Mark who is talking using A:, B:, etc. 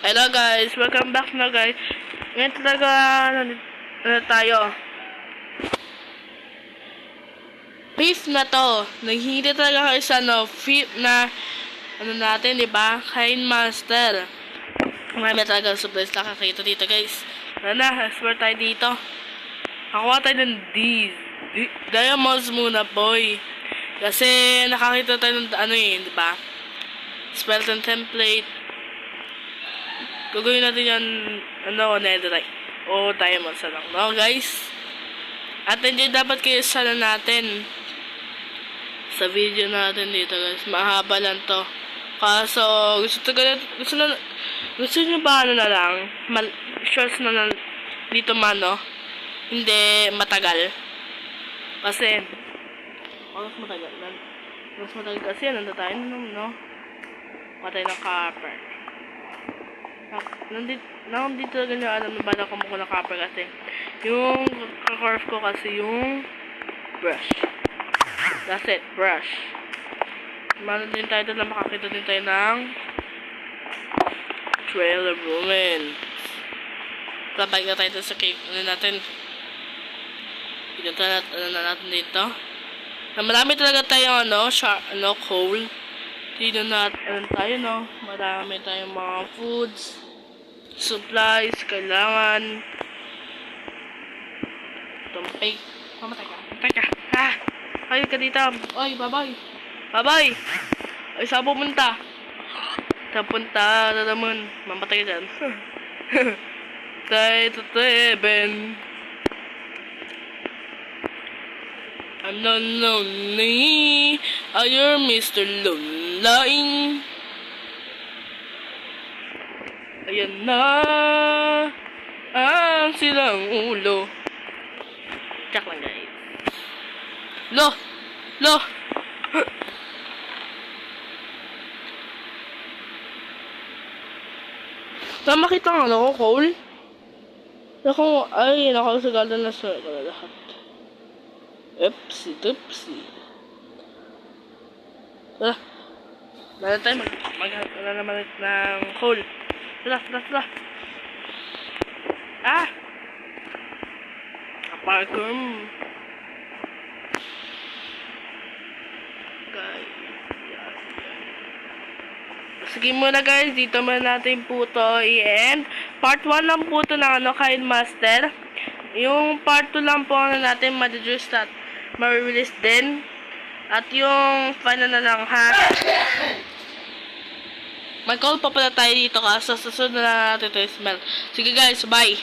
A: Hello guys, welcome back na guys. Ngayon talaga tayo. Beef na to. Naghihintay talaga kayo sa beef na natin, di ba? Kind Master. Marami talaga surprise na kakita dito guys. Tara na, explore tayo dito. Nakuha tayo ng diamonds muna boy. Kasi nakakita tayo ng di ba? Skeleton template. Gagawin natin yan, netherite. O diamonds na lang, no guys? At enjoy dapat kayo sana natin sa video natin dito guys. Mahaba lang to. Kaso, gusto nyo ba na lang? Shorts na lang dito hindi matagal. Kasi, mas matagal kasi, nandito tayo, no? Matay ng copper. Nandito talaga nyo alam na ba na kumukuha ng copper kasi yung kakorf ko kasi yung brush. That's it, brush. Mano din tayo doon na makakita din tayo ng trail of ruin. Labag na tayo doon sa cave natin. Pinunta natin dito. Na marami talaga tayo coal. Dito natin tayo marami tayong mga foods, supplies, kailangan. Tumpay. Mamatay ka. Ha! Ay ka dito. Ay, babay. Babay! Ay, saan pumunta? Saan punta? Naman. Mamatay ka dyan. Tayo to heaven. I'm not lonely. You're Mr. Lonely. Ayan na ang silang ulo. Check lang guys. Lo! Saan makita nga ko, Cole? Nakasagalan na sa lahat. Oopsie. Tara. Dala tayo maghanap naman ng coal. Tara. Apartment. Guys. Sige muna guys, dito muna natin po to i-end. Part 1 lang po to ng Kind Master. Yung part 2 lang po natin ma-reduce at ma-release din. At yung final na lang ha. Mag-call pa pala tayo dito kasi sa susunod na natin ito smell. Sige guys, bye!